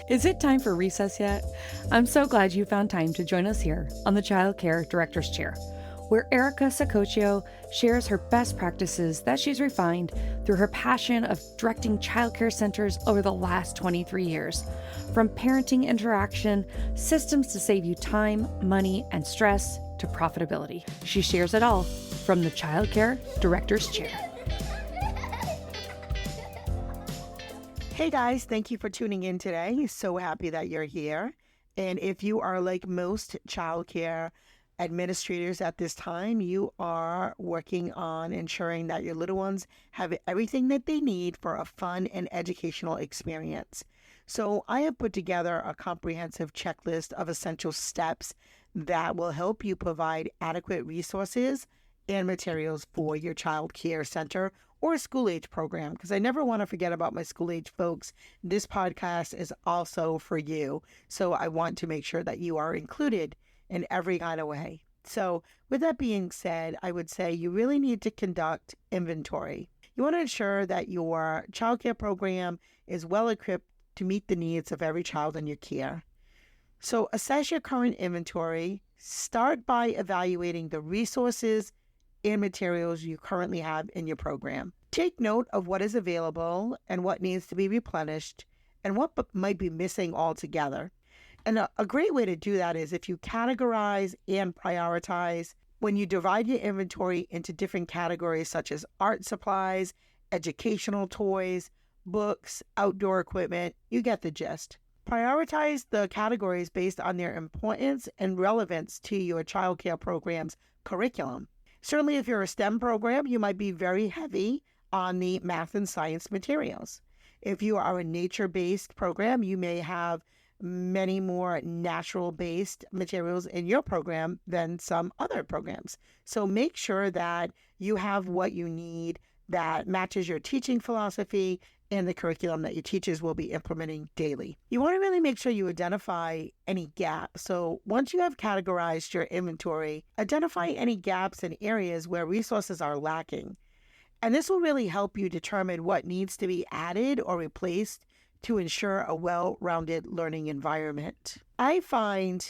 Is it time for recess yet? I'm so glad you found time to join us here on the Child Care Director's Chair, where Erica Sacoccio shares her best practices that she's refined through her passion of directing childcare centers over the last 23 years. From parenting interaction, systems to save you time, money, and stress, to profitability. She shares it all from the Child Care Director's Chair. Hey guys, thank you for tuning in today. So happy that you're here. And if you are like most childcare administrators at this time, you are working on ensuring that your little ones have everything that they need for a fun and educational experience. So I have put together a comprehensive checklist of essential steps that will help you provide adequate resources and materials for your child care center or a school age program, because I never want to forget about my school age folks. This podcast is also for you. So I want to make sure that you are included in every kind of way. So with that being said, I would say you really need to conduct inventory. You want to ensure that your childcare program is well equipped to meet the needs of every child in your care. So assess your current inventory. Start by evaluating the resources and materials you currently have in your program. Take note of what is available and what needs to be replenished and what might be missing altogether. And a great way to do that is if you categorize and prioritize. When you divide your inventory into different categories such as art supplies, educational toys, books, outdoor equipment, you get the gist. Prioritize the categories based on their importance and relevance to your childcare program's curriculum. Certainly, if you're a STEM program, you might be very heavy on the math and science materials. If you are a nature-based program, you may have many more natural-based materials in your program than some other programs. So make sure that you have what you need that matches your teaching philosophy and the curriculum that your teachers will be implementing daily. You want to really make sure you identify any gaps. So once you have categorized your inventory, identify any gaps in areas where resources are lacking. And this will really help you determine what needs to be added or replaced to ensure a well-rounded learning environment. I find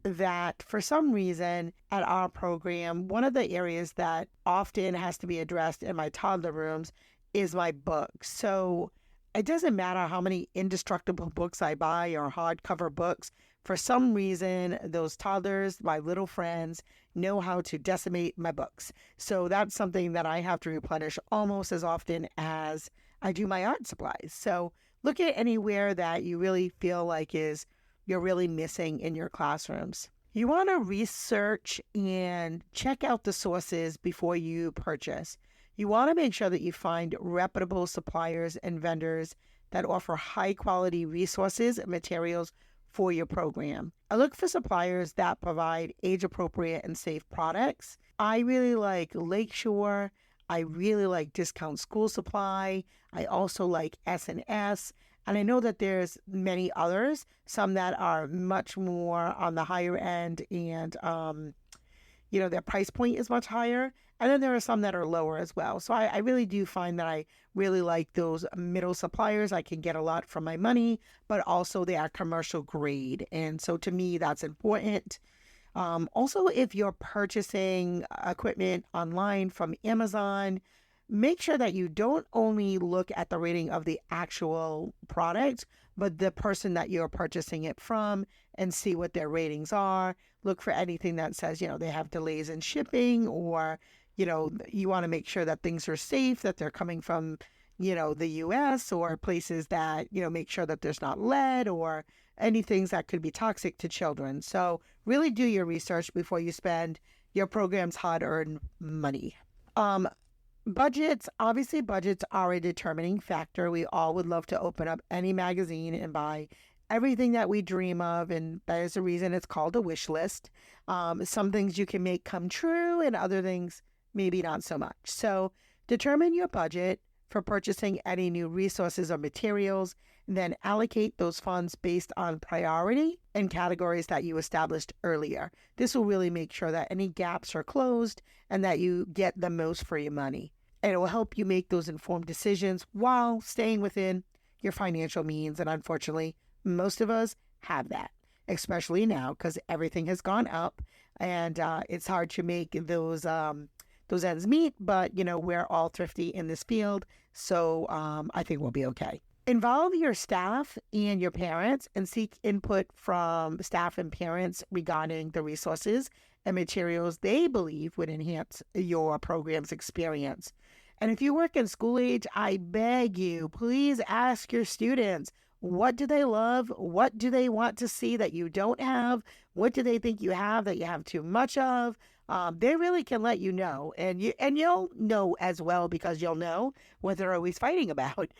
that for some reason at our program, one of the areas that often has to be addressed in my toddler rooms is my books. So it doesn't matter how many indestructible books I buy or hardcover books. For some reason, those toddlers, my little friends, know how to decimate my books. So that's something that I have to replenish almost as often as I do my art supplies. So look at anywhere that you really feel like you're really missing in your classrooms. You want to research and check out the sources before you purchase. You want to make sure that you find reputable suppliers and vendors that offer high-quality resources and materials for your program. I look for suppliers that provide age-appropriate and safe products. I really like Lakeshore. I really like Discount School Supply. I also like S&S. And I know that there's many others, some that are much more on the higher end and, their price point is much higher. And then there are some that are lower as well. So I really do find that I really like those middle suppliers. I can get a lot from my money, but also they are commercial grade. And so to me, that's important. Also, if you're purchasing equipment online from Amazon, make sure that you don't only look at the rating of the actual product, but the person that you're purchasing it from and see what their ratings are. Look for anything that says, they have delays in shipping or, you want to make sure that things are safe, that they're coming from, the U.S. or places that, make sure that there's not lead or any things that could be toxic to children. So really do your research before you spend your program's hard-earned money. Budgets are a determining factor. We all would love to open up any magazine and buy everything that we dream of, and that is the reason it's called a wish list. Some things you can make come true and other things maybe not so much. So determine your budget for purchasing any new resources or materials, and then allocate those funds based on priority and categories that you established earlier. This will really make sure that any gaps are closed and that you get the most for your money. And it will help you make those informed decisions while staying within your financial means. And unfortunately, most of us have that, especially now because everything has gone up, and it's hard to make those ends meet. But we're all thrifty in this field, so I think we'll be okay. Involve your staff and your parents and seek input from staff and parents regarding the resources and materials they believe would enhance your program's experience. And if you work in school age, I beg you, please ask your students, what do they love? What do they want to see that you don't have? What do they think you have that you have too much of? They really can let you know, and you'll know as well, because you'll know what they're always fighting about.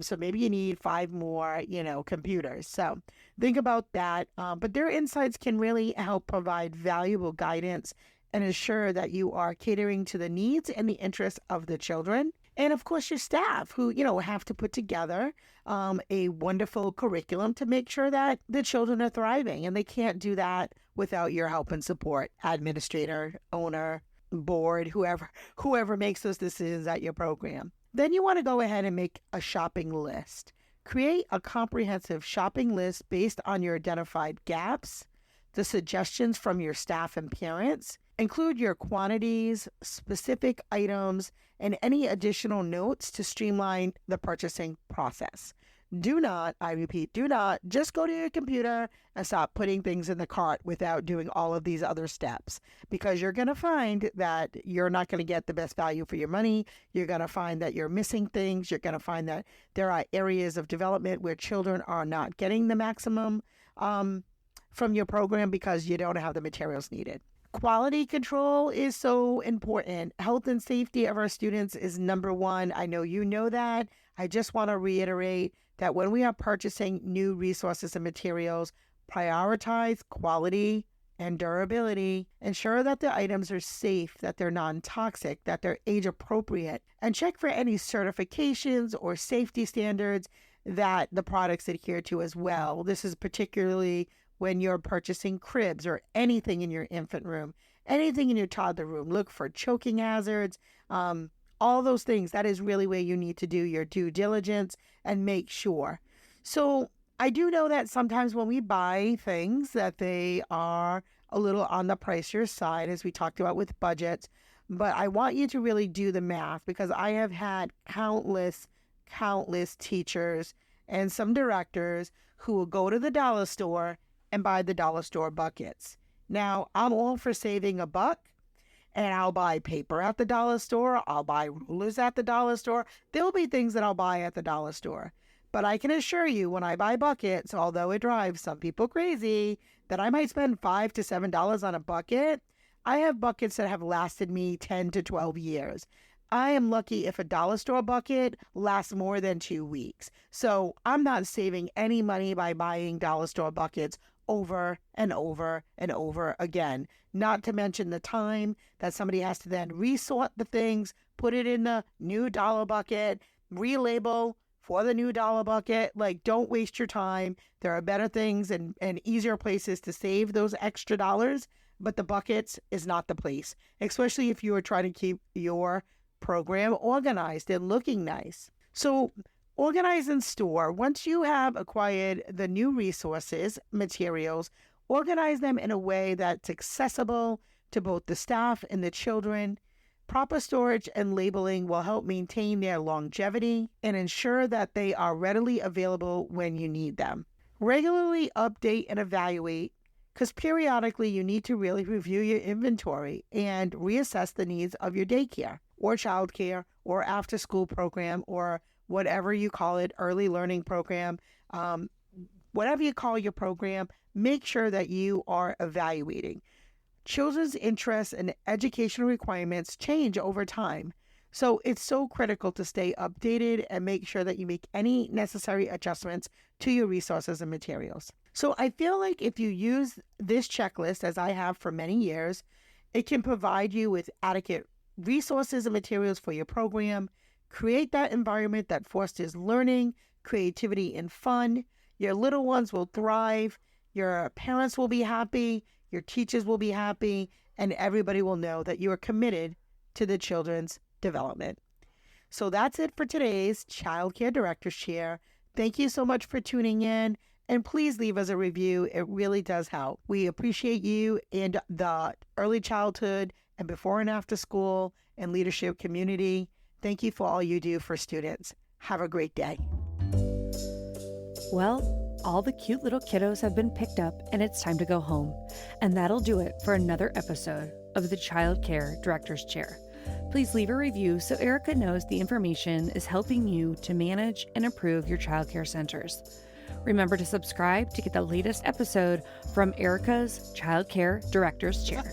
So maybe you need 5 more, computers. So think about that. But their insights can really help provide valuable guidance and ensure that you are catering to the needs and the interests of the children. And of course, your staff, who, have to put together a wonderful curriculum to make sure that the children are thriving. And they can't do that without your help and support, administrator, owner, board, whoever makes those decisions at your program. Then you want to go ahead and make a shopping list. Create a comprehensive shopping list based on your identified gaps, the suggestions from your staff and parents. Include your quantities, specific items, and any additional notes to streamline the purchasing process. Do not, I repeat, do not just go to your computer and stop putting things in the cart without doing all of these other steps, because you're going to find that you're not going to get the best value for your money. You're going to find that you're missing things. You're going to find that there are areas of development where children are not getting the maximum from your program because you don't have the materials needed. Quality control is so important. Health and safety of our students is number one. I know you know that. I just want to reiterate that when we are purchasing new resources and materials, prioritize quality and durability. Ensure that the items are safe, that they're non-toxic, that they're age appropriate, and check for any certifications or safety standards that the products adhere to as well. This is particularly when you're purchasing cribs or anything in your infant room, anything in your toddler room. Look for choking hazards, all those things. That is really where you need to do your due diligence and make sure. So I do know that sometimes when we buy things that they are a little on the pricier side, as we talked about with budgets, but I want you to really do the math, because I have had countless teachers and some directors who will go to the dollar store and buy the dollar store buckets. Now, I'm all for saving a buck, and I'll buy paper at the dollar store. I'll buy rulers at the dollar store. There'll be things that I'll buy at the dollar store. But I can assure you, when I buy buckets, although it drives some people crazy, that I might spend $5 to $7 on a bucket, I have buckets that have lasted me 10 to 12 years. I am lucky if a dollar store bucket lasts more than 2 weeks. So I'm not saving any money by buying dollar store buckets over and over and over again. Not to mention the time that somebody has to then resort the things, put it in the new dollar bucket, relabel for the new dollar bucket. Like, don't waste your time. There are better things and easier places to save those extra dollars, but the buckets is not the place, especially if you are trying to keep your program organized and looking nice. So organize and store. Once you have acquired the new resources, materials, organize them in a way that's accessible to both the staff and the children. Proper storage and labeling will help maintain their longevity and ensure that they are readily available when you need them. Regularly update and evaluate, because periodically you need to really review your inventory and reassess the needs of your daycare or childcare or after-school program, or whatever you call it, early learning program, whatever you call your program. Make sure that you are evaluating. Children's interests and educational requirements change over time. So it's so critical to stay updated and make sure that you make any necessary adjustments to your resources and materials. So I feel like if you use this checklist, as I have for many years, it can provide you with adequate resources and materials for your program. Create that environment that fosters learning, creativity, and fun. Your little ones will thrive. Your parents will be happy. Your teachers will be happy. And everybody will know that you are committed to the children's development. So that's it for today's Child Care Director's Chair. Thank you so much for tuning in. And please leave us a review. It really does help. We appreciate you and the early childhood and before and after school and leadership community. Thank you for all you do for students. Have a great day. Well, all the cute little kiddos have been picked up and it's time to go home. And that'll do it for another episode of the Child Care Director's Chair. Please leave a review so Erica knows the information is helping you to manage and improve your childcare centers. Remember to subscribe to get the latest episode from Erica's Child Care Director's Chair.